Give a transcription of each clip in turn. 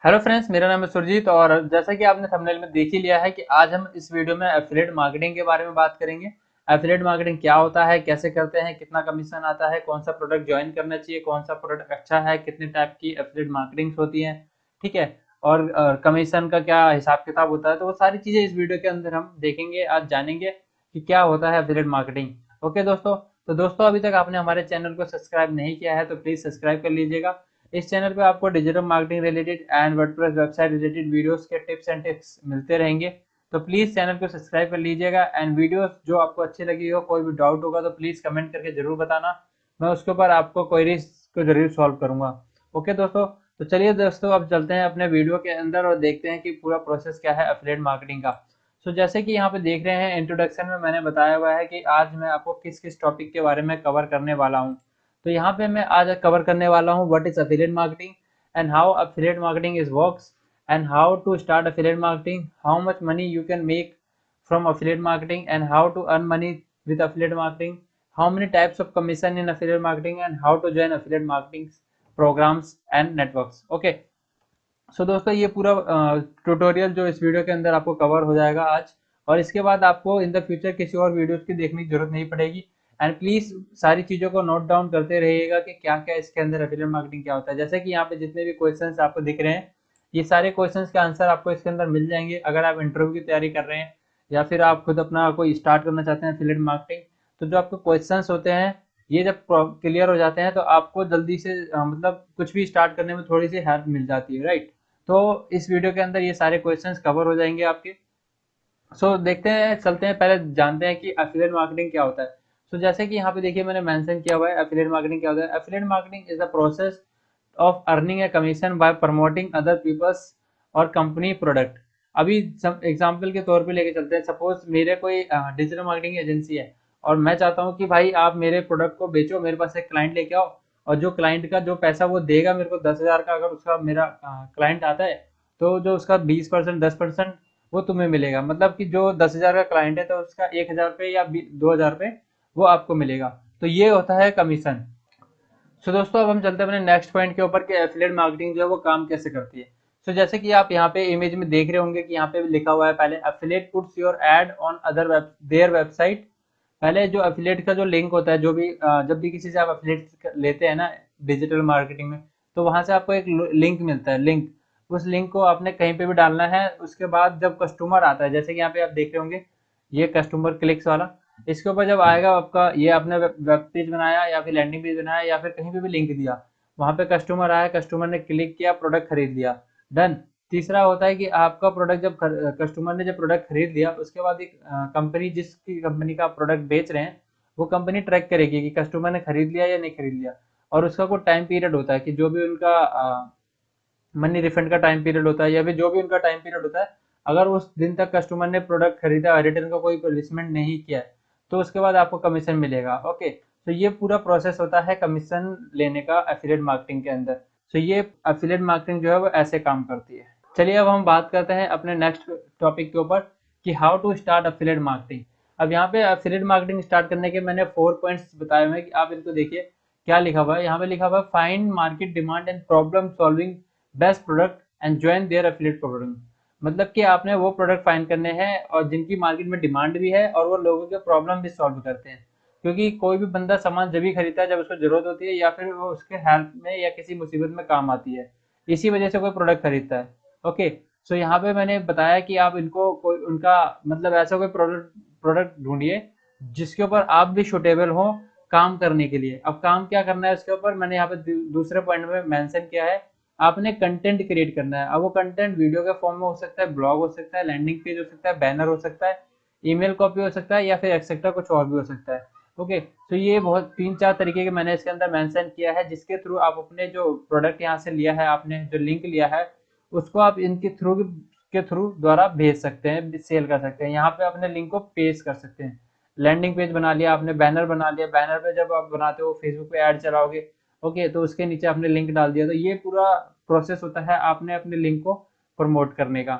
Hello friends, मेरा नाम है सुरजीत और जैसा कि आपने थंबनेल में देख ही लिया है कि आज हम इस वीडियो में एफिलिएट मार्केटिंग के बारे में बात करेंगे। एफिलिएट मार्केटिंग क्या होता है, कैसे करते हैं, कितना कमीशन आता है, कौन सा प्रोडक्ट ज्वाइन करना चाहिए, कौन सा प्रोडक्ट अच्छा है, कितने टाइप की एफिलिएट मार्केटिंग होती हैं, ठीक है। और कमीशन का क्या हिसाब किताब होता है, तो वो सारी चीजें इस वीडियो के अंदर हम देखेंगे, आज जानेंगे कि क्या होता है एफिलिएट मार्केटिंग। ओके दोस्तों, तो दोस्तों अभी तक आपने हमारे चैनल को सब्सक्राइब नहीं किया है तो प्लीज सब्सक्राइब कर लीजिएगा। इस चैनल पे आपको digital marketing related and WordPress website related videos के टिप्स एंड टिप्स मिलते रहेंगे। तो प्लीज चैनल को सब्सक्राइब कर लीजिएगा एंड वीडियोस जो आपको अच्छी लगी हो, कोई भी डाउट होगा तो प्लीज कमेंट करके जरूर बताना। मैं उसके ऊपर आपको क्वेरीज को जरूर सॉल्व करूंगा। ओके दोस्तों, तो चलिए दोस्तों अब चलते हैं अपने वीडियो के अंदर और देखते हैं कि पूरा प्रोसेस क्या है एफिलिएट मार्केटिंग का। सो जैसे कि यहाँ पे देख रहे हैं इंट्रोडक्शन में मैंने बताया हुआ है कि आज मैं आपको किस किस टॉपिक के बारे में कवर करने वाला हूँ। तो यहाँ पे मैं आज कवर करने वाला हूँ what is affiliate marketing and how affiliate marketing is works and how to start affiliate marketing, how much money you can make from affiliate marketing and how to earn money with affiliate marketing, how many types of commission in affiliate marketing and how to join affiliate marketing programs and networks. Okay, सो दोस्तों ये पूरा tutorial जो इस video के अंदर आपको cover हो जाएगा आज, और इसके बाद आपको इन द फ्यूचर किसी और वीडियोस की देखने की जरूरत नहीं पड़ेगी। एंड प्लीज सारी चीजों को नोट डाउन करते रहिएगा कि क्या क्या इसके अंदर एफिलिएट मार्केटिंग क्या होता है। जैसे कि यहाँ पे जितने भी क्वेश्चंस आपको दिख रहे हैं, ये सारे क्वेश्चंस के आंसर आपको इसके अंदर मिल जाएंगे अगर आप इंटरव्यू की तैयारी कर रहे हैं या फिर आप खुद अपना कोई स्टार्ट करना चाहते हैं एफिलिएट मार्केटिंग। तो जो आपको क्वेश्चंस होते हैं ये जब क्लियर हो जाते हैं तो आपको जल्दी से मतलब कुछ भी स्टार्ट करने में थोड़ी सी हेल्प मिल जाती है, राइट। तो इस वीडियो के अंदर ये सारे क्वेश्चंस कवर हो जाएंगे आपके। देखते हैं, चलते हैं, पहले जानते हैं कि एफिलिएट मार्केटिंग क्या होता है। जैसे कि यहाँ पे देखिए मैंने मेंशन किया हुआ है एफिलिएट मार्केटिंग क्या होता है। Affiliate marketing is the process of earning a commission by promoting other peoples और कंपनी प्रोडक्ट। अभी एग्जांपल के तौर पे लेके चलते हैं, सपोज मेरे कोई डिजिटल मार्केटिंग एजेंसी है और मैं चाहता हूँ कि भाई आप मेरे प्रोडक्ट को बेचो, मेरे पास एक क्लाइंट लेके आओ, और जो क्लाइंट का जो पैसा वो देगा मेरे को 10,000 का, अगर उसका मेरा क्लाइंट आता है तो जो उसका 20% 10% वो तुम्हें मिलेगा। मतलब कि जो 10,000 का क्लाइंट है तो उसका 1,000 रुपये या 2,000 रुपये वो आपको मिलेगा। तो ये होता है कमीशन। दोस्तों अब हम चलते हैं अपने नेक्स्ट पॉइंट के ऊपर कि एफिलिएट मार्केटिंग जो है वो काम कैसे करती है। जैसे कि आप यहाँ पे इमेज में देख रहे होंगे कि यहाँ पे लिखा हुआ है पहले affiliate puts your add on other their website. पहले जो एफिलिएट का जो लिंक होता है, जो भी जब भी किसी से आप एफिलिएट लेते हैं ना डिजिटल मार्केटिंग में, तो वहां से आपको एक लिंक मिलता है। लिंक, उस लिंक को आपने कहीं पे भी डालना है। उसके बाद जब कस्टमर आता है, जैसे कि यहाँ पे आप देख रहे होंगे ये कस्टमर क्लिक्स वाला, इसके ऊपर जब आएगा आपका, ये आपने वेब पेज बनाया या फिर लैंडिंग पेज बनाया या फिर कहीं पे भी लिंक दिया, वहां पे कस्टमर आया, कस्टमर ने क्लिक किया, प्रोडक्ट खरीद लिया, डन। तीसरा होता है कि आपका प्रोडक्ट जब कस्टमर ने जब प्रोडक्ट खरीद लिया उसके बाद एक कंपनी, जिसकी कंपनी का प्रोडक्ट बेच रहे हैं, वो कंपनी ट्रैक करेगी कि कस्टमर ने खरीद लिया या नहीं खरीद लिया। और उसका कोई टाइम पीरियड होता है कि जो भी उनका मनी रिफंड का टाइम पीरियड होता है या फिर जो भी उनका टाइम पीरियड होता है, अगर उस दिन तक कस्टमर ने प्रोडक्ट खरीदा, रिटर्न का कोई प्लेसमेंट नहीं किया है, तो उसके बाद आपको कमीशन मिलेगा। ओके, तो ये पूरा प्रोसेस होता है कमीशन लेने का एफिलिएट मार्केटिंग के अंदर। ये एफिलिएट मार्केटिंग जो है वो ऐसे काम करती है। चलिए अब हम बात करते हैं अपने नेक्स्ट टॉपिक के ऊपर कि how to start affiliate marketing. अब यहाँ पे एफिलिएट मार्केटिंग स्टार्ट करने के मैंने 4 पॉइंट्स बताए हुए हैं कि आप इनको देखिए क्या लिखा हुआ है। यहाँ पे लिखा हुआ है find market demand and problem solving best product and join their affiliate program. मतलब कि आपने वो प्रोडक्ट फाइंड करने हैं और जिनकी मार्केट में डिमांड भी है और वो लोगों के प्रॉब्लम भी सॉल्व करते हैं। क्योंकि कोई भी बंदा सामान जब भी खरीदता है जब उसको जरूरत होती है या फिर वो उसके हेल्प में या किसी मुसीबत में काम आती है, इसी वजह से कोई प्रोडक्ट खरीदता है। ओके, यहाँ पे मैंने बताया कि आप इनको कोई उनका मतलब ऐसा कोई प्रोडक्ट प्रोडक्ट ढूंढिए जिसके ऊपर आप भी सुटेबल हो काम करने के लिए। अब काम क्या करना है उसके ऊपर मैंने यहाँ पे दूसरे पॉइंट में मेंशन किया है, आपने कंटेंट क्रिएट करना है। अब वो कंटेंट वीडियो के फॉर्म में हो सकता है, ब्लॉग हो सकता है, लैंडिंग पेज हो सकता है, बैनर हो सकता है, ईमेल कॉपी हो सकता है या फिर एक्सेट्रा कुछ और भी हो सकता है। ओके, ये बहुत 3-4 तरीके के मैंने इसके अंदर मेंशन किया है जिसके थ्रू आप अपने जो प्रोडक्ट यहाँ से लिया है, आपने जो लिंक लिया है, उसको आप इनके थ्रू द्वारा भेज सकते हैं, सेल कर सकते हैं। यहाँ पे अपने लिंक को पेस्ट कर सकते हैं। लैंडिंग पेज बना लिया आपने, बैनर बना लिया, बैनर पे जब आप बनाते हो फेसबुक पे ऐड चलाओगे, ओके, तो उसके नीचे आपने लिंक डाल दिया। तो ये पूरा प्रोसेस होता है आपने अपने लिंक को प्रमोट करने का।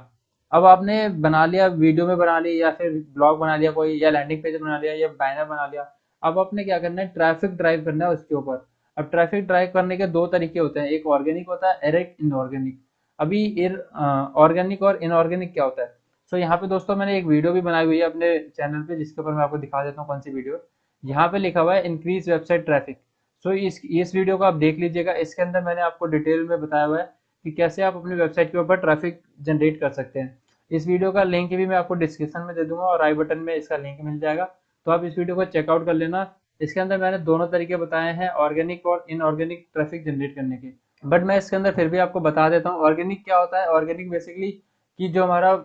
अब आपने बना लिया, वीडियो में बना लिया या फिर ब्लॉग बना लिया कोई, या लैंडिंग पेज बना लिया या बैनर बना लिया। अब आपने क्या करना है, ट्रैफिक ड्राइव करना है उसके ऊपर। अब ट्रैफिक ड्राइव करने के दो तरीके होते हैं, एक ऑर्गेनिक होता है और एक इनऑर्गेनिक। अभी ऑर्गेनिक और इनऑर्गेनिक क्या होता है। सो यहाँ पे दोस्तों मैंने एक वीडियो भी बनाई हुई है अपने चैनल पे, जिसके ऊपर मैं आपको दिखा देता हूँ कौन सी वीडियो। यहाँ पे लिखा हुआ है इंक्रीज वेबसाइट ट्रैफिक। सो इस वीडियो को आप देख लीजिएगा। इसके अंदर मैंने आपको डिटेल में बताया हुआ है कि कैसे आप अपनी वेबसाइट के ऊपर ट्रैफिक जनरेट कर सकते हैं। इस वीडियो का लिंक भी मैं आपको डिस्क्रिप्शन में दे दूंगा और आई बटन में इसका लिंक मिल जाएगा, तो आप इस वीडियो को चेकआउट कर लेना। इसके अंदर मैंने दोनों तरीके बताए हैं, ऑर्गेनिक और इनऑर्गेनिक ट्रैफिक जनरेट करने के। बट मैं इसके अंदर फिर भी आपको बता देता हूँ ऑर्गेनिक क्या होता है। ऑर्गेनिक बेसिकली कि जो हमारा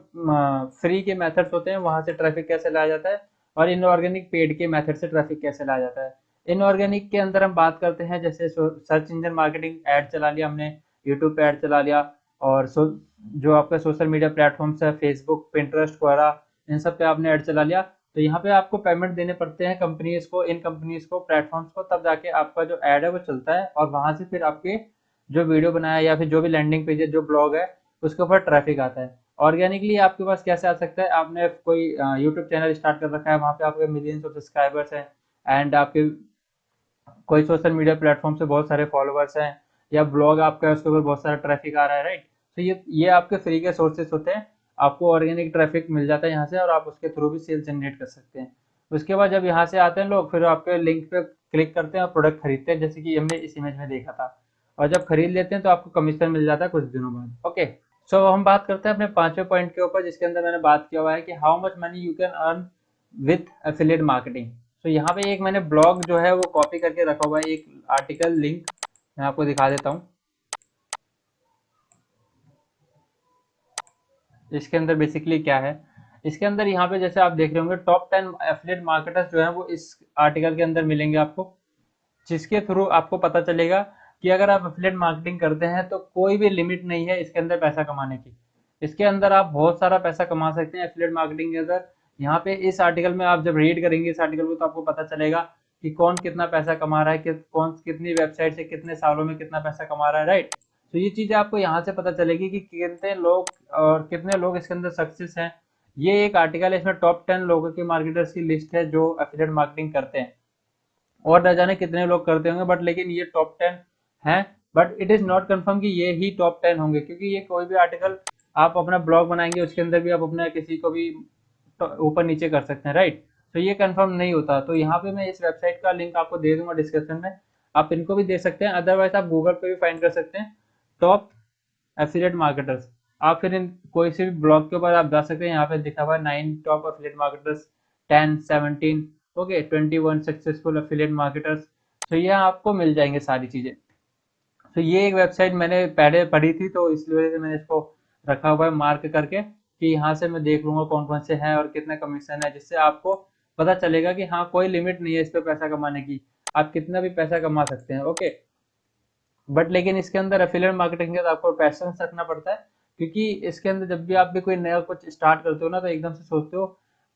फ्री के मेथड्स होते हैं वहां से ट्रैफिक कैसे लाया जाता है, और इनऑर्गेनिक पेड के मेथड से ट्रैफिक कैसे लाया जाता है। इनऑर्गेनिक के अंदर हम बात करते हैं जैसे सर्च इंजन मार्केटिंग, ऐड चला लिया हमने, यूट्यूब पे ऐड चला लिया, और जो आपका सोशल मीडिया प्लेटफॉर्म्स है फेसबुक, पिंटरेस्ट वगैरह, इन सब पे आपने ऐड चला लिया। तो यहाँ पे आपको पेमेंट देने पड़ते हैं कंपनीज को, इन कंपनीज को, प्लेटफॉर्म्स को, तब जाके आपका जो ऐड है वो चलता है, और वहां से फिर आपके जो वीडियो बनाया या फिर जो भी लैंडिंग पेज है, जो ब्लॉग है, उसके ऊपर ट्रैफिक आता है। ऑर्गेनिकली आपके पास कैसे आ सकता है, आपने कोई यूट्यूब चैनल स्टार्ट कर रखा है, वहाँ पे आपके मिलियंस ऑफ सब्सक्राइबर्स हैं, एंड आपके कोई सोशल मीडिया प्लेटफॉर्म से बहुत सारे फॉलोअर्स हैं, या ब्लॉग आपका है उसके ऊपर बहुत सारा ट्रैफिक आ रहा है, राइट। तो ये आपके फ्री के सोर्सेस होते हैं। आपको ऑर्गेनिक ट्रैफिक मिल जाता है यहाँ से, और आप उसके थ्रू भी सेल जनरेट कर सकते हैं। उसके बाद जब यहाँ से आते हैं लोग, फिर आपके लिंक पे क्लिक करते हैं और प्रोडक्ट खरीदते हैं, जैसे कि हमने इस इमेज में देखा था। और जब खरीद लेते हैं तो आपको कमीशन मिल जाता है कुछ दिनों बाद। ओके, सो हम बात करते हैं अपने पांचवें पॉइंट के ऊपर, जिसके अंदर मैंने बात किया हुआ है कि how much money you can earn with affiliate marketing. तो यहाँ पे एक मैंने ब्लॉग जो है वो कॉपी करके रखा हुआ है, एक आर्टिकल लिंक मैं आपको दिखा देता हूँ। इसके अंदर बेसिकली क्या है, इसके अंदर यहाँ पे जैसे आप देख रहे होंगे टॉप 10 एफिलिएट मार्केटर्स जो है वो इस आर्टिकल के अंदर मिलेंगे आपको, जिसके थ्रू आपको पता चलेगा कि अगर आप एफिलिएट मार्केटिंग करते हैं तो कोई भी लिमिट नहीं है इसके अंदर पैसा कमाने की। इसके अंदर आप बहुत सारा पैसा कमा सकते हैं एफिलिएट मार्केटिंग के अंदर। यहाँ पे इस आर्टिकल में आप जब रीड करेंगे इस आर्टिकल को, तो आपको पता चलेगा कि कौन कितना पैसा कमा रहा है, कि कौन कितनी वेबसाइट से कितने सालों में कितना पैसा कमा रहा है, राइट। तो ये चीजें आपको यहाँ से पता चलेगी कि कितने लोग और कितने लोग इसके अंदर सक्सेस हैं। ये एक आर्टिकल है, इसमें टॉप 10 लोगों की मार्केटर्स की लिस्ट है जो एफिलिएट मार्केटिंग करते हैं। और न जाने कितने लोग करते होंगे, बट लेकिन ये टॉप 10 हैं। But it is not confirm कि ये ही टॉप 10 होंगे, क्योंकि ये कोई भी आर्टिकल आप अपना ब्लॉग बनाएंगे उसके अंदर भी आप अपना किसी को भी ऊपर नीचे कर सकते हैं, राइट। तो ये कंफर्म नहीं होता। तो यहाँ पे मैं इस वेबसाइट का लिंक आपको दे दूंगा डिस्क्रिप्शन में, आप इनको भी देख सकते हैं। अदरवाइज आप गूगल पे भी फाइंड कर सकते हैं टॉप एफिलिएट मार्केटर्स। आप फिर इन कोई से भी ब्लॉग के ऊपर आप जा सकते हैं, यहाँ पे लिखा हुआ है 9 top affiliate marketers, 10, 17, okay, 21 successful affiliate marketers. तो ये आपको मिल जाएंगे सारी चीजें। तो ये एक वेबसाइट मैंने पहले पढ़ी थी, तो इस वजह से मैंने इसको रखा हुआ है मार्क करके, कि यहाँ से मैं देख लूंगा कौन कौन से हैं और कितना कमीशन है, जिससे आपको पता चलेगा कि हाँ कोई लिमिट नहीं है इस पे पैसा कमाने की, आप कितना भी पैसा कमा सकते हैं। ओके, बट लेकिन इसके अंदर एफिलिएट मार्केटिंग के अंदर आपको पैशंस रखना पड़ता है, क्योंकि इसके अंदर जब भी आप भी कोई नया कुछ स्टार्ट करते हो ना, तो एकदम से सोचते हो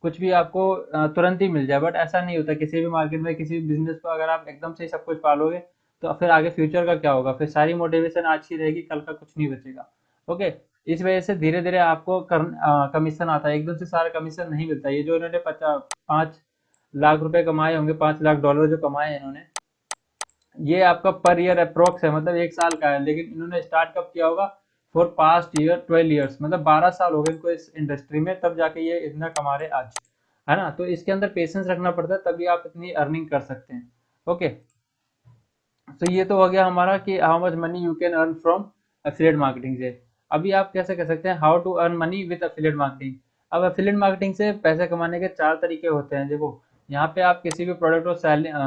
कुछ भी आपको तुरंत ही मिल जाए, बट ऐसा नहीं होता। किसी भी मार्केट में किसी भी बिजनेस को अगर आप एकदम से ही सब कुछ पालोगे, तो फिर आगे फ्यूचर का क्या होगा, फिर सारी मोटिवेशन आज की रहेगी, कल का कुछ नहीं बचेगा। ओके, इस वजह से धीरे धीरे आपको कमीशन आता है, एकदम से सारा कमीशन नहीं मिलता। ये जो इन्होंने 5 लाख रुपए कमाए होंगे, $5 लाख जो कमाए हैं इन्होंने, ये आपका पर ईयर अप्रोक्स है, मतलब एक साल का है, लेकिन इन्होंने स्टार्ट कब किया होगा, फॉर पास्ट ईयर 12 ईयर्स, मतलब 12 साल हो गए इनको इस इंडस्ट्री में, तब जाके ये इतना कमा रहे आज, है ना। तो इसके अंदर पेशेंस रखना पड़ता है, तभी आप इतनी अर्निंग कर सकते हैं। ओके, तो ये तो हो गया हमारा कि how much money you can earn from affiliate marketing से। अभी आप कैसे कर सकते हैं, how to earn money with affiliate marketing. अब एफिलिएट मार्केटिंग से पैसे कमाने के 4 तरीके होते हैं। देखो, यहाँ पे आप किसी भी प्रोडक्ट और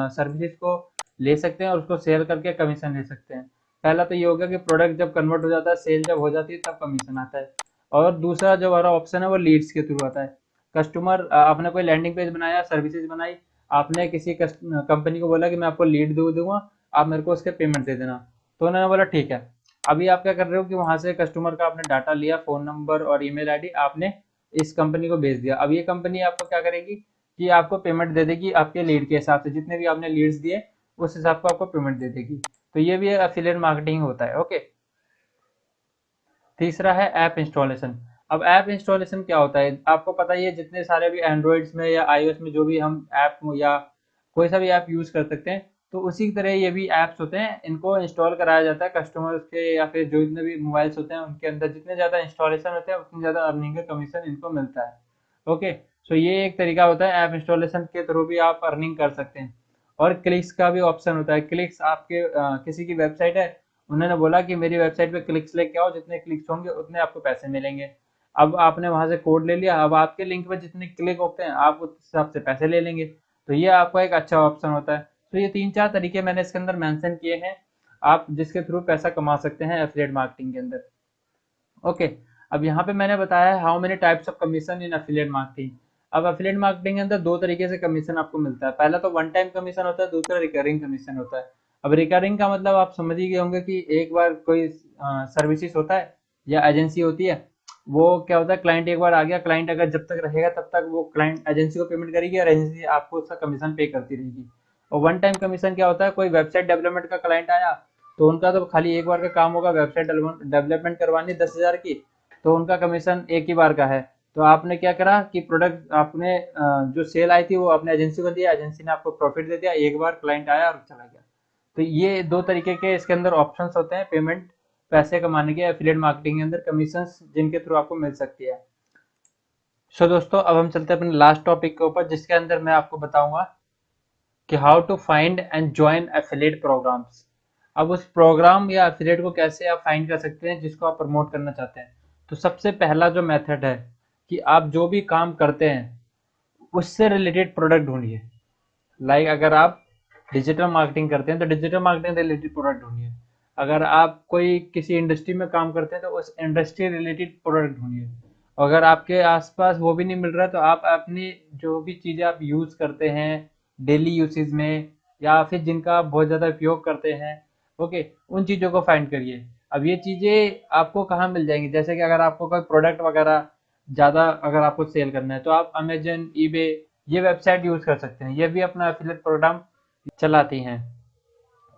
सर्विसेज को ले सकते हैं और उसको सेल करके कमीशन ले सकते हैं। पहला तो ये होगा कि प्रोडक्ट जब कन्वर्ट हो जाता है, सेल जब हो जाती है, तब कमीशन आता है। और दूसरा जो हमारा ऑप्शन है वो लीड्स के थ्रू आता है। कस्टमर, आपने कोई लैंडिंग पेज बनाया, सर्विसेज बनाई, आपने किसी कंपनी को बोला कि मैं आपको लीड दूंगा, आप मेरे को उसके पेमेंट दे देना। तो उन्होंने बोला ठीक है। अभी आप क्या कर रहे हो कि वहां से कस्टमर का आपने डाटा लिया, फोन नंबर और ईमेल आईडी, आपने इस कंपनी को भेज दिया। अब ये कंपनी आपको क्या करेगी कि आपको पेमेंट दे देगी आपके लीड के हिसाब से, जितने भी आपने लीड्स दिए उस हिसाब को आपको पेमेंट दे देगी। तो ये भी एफिलिएट मार्केटिंग होता है। ओके, तीसरा है ऐप इंस्टॉलेशन। अब ऐप इंस्टॉलेशन क्या होता है, आपको पता ही है, जितने सारे भी एंड्रॉइड्स में या आईओएस में जो भी हम ऐप या कोई सा भी ऐप यूज कर सकते हैं, तो उसी की तरह ये भी ऐप्स होते हैं, इनको इंस्टॉल कराया जाता है कस्टमर्स के या फिर जो जितने भी मोबाइल्स होते हैं उनके अंदर जितने ज़्यादा इंस्टॉलेशन होते हैं उतनी ज़्यादा अर्निंग का कमीशन इनको मिलता है। ओके, सो ये एक तरीका होता है, ऐप इंस्टॉलेशन के थ्रू भी आप अर्निंग कर सकते हैं। और क्लिक्स का भी ऑप्शन होता है। क्लिक्स आपके किसी की वेबसाइट है, उन्होंने बोला कि मेरी वेबसाइट पे क्लिक्स लेके आओ, जितने क्लिक्स होंगे उतने आपको पैसे मिलेंगे। अब आपने वहां से कोड ले लिया, अब आपके लिंक पे जितने क्लिक होते हैं आप उस हिसाब से पैसे ले लेंगे। तो ये आपका एक अच्छा ऑप्शन होता है। तो ये 3-4 तरीके मैंने इसके अंदर मेंशन किए हैं, आप जिसके थ्रू पैसा कमा सकते हैं एफिलिएट मार्केटिंग के अंदर। ओके, अब यहाँ पे मैंने बताया how many types of commission in affiliate marketing. अब एफिलिएट मार्केटिंग के अंदर दो तरीके से कमीशन आपको मिलता है। पहला तो वन टाइम कमीशन होता है, दूसरा रिकरिंग कमीशन होता है। अब रिकरिंग का मतलब आप समझ ही गए होंगे कि एक बार कोई सर्विसेज होता है या एजेंसी होती है, वो क्या होता है, क्लाइंट एक बार आ गया, क्लाइंट अगर जब तक रहेगा तब तक वो क्लाइंट एजेंसी को पेमेंट करेगी और एजेंसी आपको उसका कमीशन पे करती रहेगी। और वन टाइम कमीशन क्या होता है, कोई वेबसाइट डेवलपमेंट का क्लाइंट आया, तो उनका तो खाली एक बार का काम होगा, वेबसाइट डेवलपमेंट करवानी 10,000 की, तो उनका कमीशन एक ही बार का है। तो आपने क्या करा कि प्रोडक्ट आपने जो सेल आई थी वो अपने एजेंसी को दिया, एजेंसी ने आपको प्रॉफिट दे दिया, एक बार क्लाइंट आया और चला गया। तो ये दो तरीके के इसके अंदर ऑप्शंस होते हैं पेमेंट, पैसे कमाने के एफिलिएट मार्केटिंग के अंदर कमीशन जिनके थ्रू आपको मिल सकती है। सो दोस्तों, अब हम चलते हैं अपने लास्ट टॉपिक के ऊपर, जिसके अंदर मैं आपको बताऊंगा कि how to find and join affiliate programs. अब उस प्रोग्राम या एफिलिएट को कैसे आप फाइंड कर सकते हैं जिसको आप प्रमोट करना चाहते हैं। तो सबसे पहला जो मेथड है कि आप जो भी काम करते हैं उससे रिलेटेड प्रोडक्ट ढूंढिए। लाइक अगर आप डिजिटल मार्केटिंग करते हैं तो डिजिटल मार्केटिंग रिलेटेड प्रोडक्ट ढूंढिए। अगर आप कोई किसी इंडस्ट्री में काम करते हैं तो उस इंडस्ट्री रिलेटेड प्रोडक्ट ढूंढिए। अगर आपके आसपास वो भी नहीं मिल रहा है तो आप अपनी जो भी चीज़ें आप यूज़ करते हैं डेली यूसेज में या फिर जिनका आप बहुत ज़्यादा उपयोग करते हैं, ओके, उन चीज़ों को फाइंड करिए। अब ये चीज़ें आपको कहाँ मिल जाएंगी, जैसे कि अगर आपको कोई प्रोडक्ट वगैरह ज़्यादा अगर आपको सेल करना है तो आप अमेजन, ईबे, ये वेबसाइट यूज़ कर सकते हैं, ये भी अपना एफिलिएट प्रोग्राम चलाती हैं।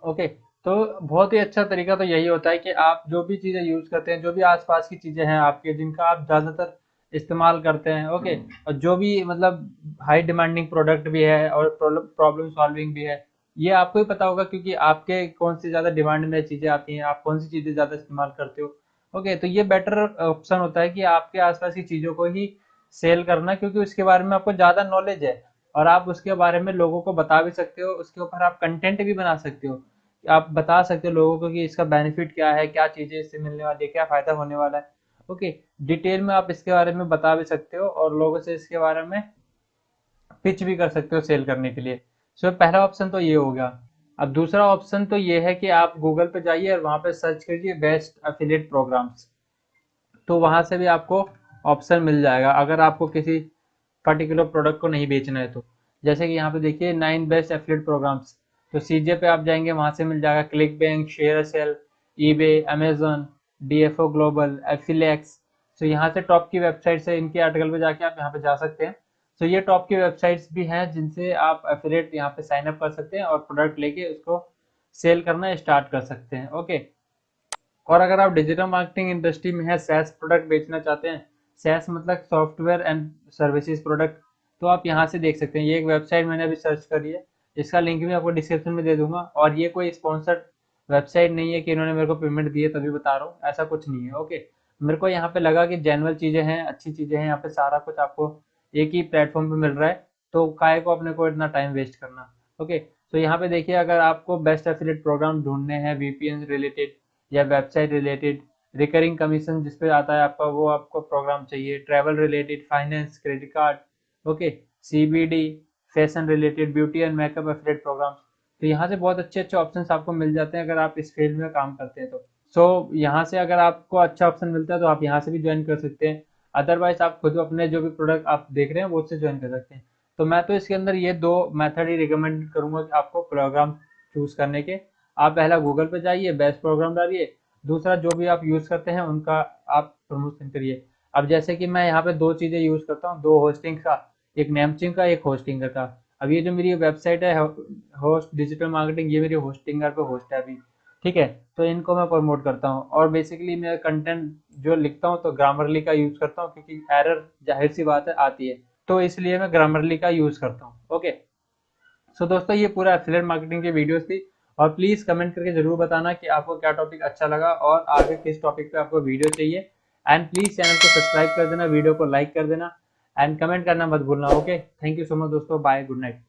ओके, तो बहुत ही अच्छा तरीका तो यही होता है कि आप जो भी चीज़ें यूज़ करते हैं, जो भी आसपास की चीज़ें हैं आपके जिनका आप ज़्यादातर इस्तेमाल करते हैं, ओके, और जो भी मतलब हाई डिमांडिंग प्रोडक्ट भी है और प्रॉब्लम सॉल्विंग भी है, ये आपको ही पता होगा क्योंकि आपके कौन सी ज़्यादा डिमांड में चीज़ें आती हैं, आप कौन सी चीज़ें ज़्यादा इस्तेमाल करते हो। ओके, तो ये बेटर ऑप्शन होता है कि आपके आसपास की चीज़ों को ही सेल करना, क्योंकि उसके बारे में आपको ज़्यादा नॉलेज है और आप उसके बारे में लोगों को बता भी सकते हो, उसके ऊपर आप कंटेंट भी बना सकते हो। आप बता सकते हो लोगों को कि इसका बेनिफिट क्या है, क्या चीज़ें इससे मिलने वाली है, क्या फ़ायदा होने वाला है। ओके, डिटेल में आप इसके बारे में बता भी सकते हो और लोगों से इसके बारे में पिच भी कर सकते हो सेल करने के लिए। सो पहला ऑप्शन तो ये हो गया। अब दूसरा ऑप्शन तो ये है कि आप गूगल पे जाइए और वहाँ पे सर्च कीजिए बेस्ट एफिलिएट प्रोग्राम्स। तो वहाँ से भी आपको ऑप्शन मिल जाएगा अगर आपको किसी पर्टिकुलर प्रोडक्ट को नहीं बेचना है तो। जैसे कि यहाँ पे देखिए 9 बेस्ट एफिलिएट प्रोग्राम्स, तो सीजे पे आप जाएंगे, वहाँ से मिल जाएगा ClickBank, ShareASale, eBay, Amazon, DFO global, एफिलेक्स। तो यहाँ से टॉप की वेबसाइट से इनके आर्टिकल पे जाके आप यहाँ पे जा सकते हैं। तो ये टॉप की वेबसाइट्स भी हैं जिनसे आप एफिलिएट यहाँ पे साइन अप कर सकते हैं और प्रोडक्ट लेके उसको सेल करना स्टार्ट कर सकते हैं। ओके, और अगर आप डिजिटल मार्केटिंग इंडस्ट्री में है, सैस प्रोडक्ट बेचना चाहते हैं, सैस मतलब सॉफ्टवेयर एंड सर्विसेज प्रोडक्ट, तो आप यहाँ से देख सकते हैं। ये एक वेबसाइट मैंने अभी सर्च करी है, इसका लिंक भी आपको डिस्क्रिप्शन में दे दूंगा। और ये कोई स्पॉन्सर्ड वेबसाइट नहीं है कि इन्होंने मेरे को पेमेंट दी है तभी बता रहा हूँ, ऐसा कुछ नहीं है। ओके, मेरे को यहाँ पे लगा कि जेन्युइन चीज़ें हैं, अच्छी चीज़ें हैं, यहाँ पे सारा कुछ आपको एक ही प्लेटफॉर्म पे मिल रहा है, तो काहे को अपने को इतना टाइम वेस्ट करना। ओके, तो यहाँ पे देखिए, अगर आपको बेस्ट एफिलिएट प्रोग्राम ढूंढने हैं वीपीएन रिलेटेड या वेबसाइट रिलेटेड, रिकरिंग कमीशन जिस पे आता है आपका, वो आपको प्रोग्राम चाहिए, travel related, finance, credit card, okay, CBD, fashion related, beauty and makeup affiliate programs, तो यहाँ से बहुत अच्छे अच्छे ऑप्शंस आपको मिल जाते हैं अगर आप इस फील्ड में काम करते हैं तो। सो यहाँ से अगर आपको अच्छा ऑप्शन मिलता है तो आप यहाँ से भी ज्वाइन कर सकते हैं। अदरवाइज आप खुद अपने जो भी प्रोडक्ट आप देख रहे हैं वो उससे ज्वाइन कर सकते हैं। तो मैं तो इसके अंदर ये दो मेथड ही रिकमेंड करूंगा कि आपको प्रोग्राम चूज करने के। आप पहला गूगल पे जाइए, बेस्ट प्रोग्राम डालिए, दूसरा जो भी आप यूज करते हैं उनका आप प्रमोशन करिए। अब जैसे कि मैं यहाँ पे दो चीजें यूज करता हूँ, दो होस्टिंग का, एक नेमचिंग का, एक होस्टिंगर का। अब ये जो मेरी वेबसाइट है होस्ट डिजिटल मार्केटिंग, ये मेरी होस्टिंगर पे होस्ट है अभी, ठीक है। तो इनको मैं प्रमोट करता हूँ और बेसिकली मैं कंटेंट जो लिखता हूँ तो ग्रामरली का यूज करता हूँ, क्योंकि एरर जाहिर सी बात है आती है, तो इसलिए मैं ग्रामरली का यूज करता हूँ। ओके, सो दोस्तों ये पूरा एफिलिएट मार्केटिंग की वीडियोस थी, और प्लीज कमेंट करके जरूर बताना कि आपको क्या टॉपिक अच्छा लगा और आगे किस टॉपिक पे आपको वीडियो चाहिए। एंड प्लीज चैनल को सब्सक्राइब कर देना, वीडियो को लाइक कर देना, एंड कमेंट करना मत भूलना। Okay, thank you so much दोस्तों, बाय, गुड नाइट।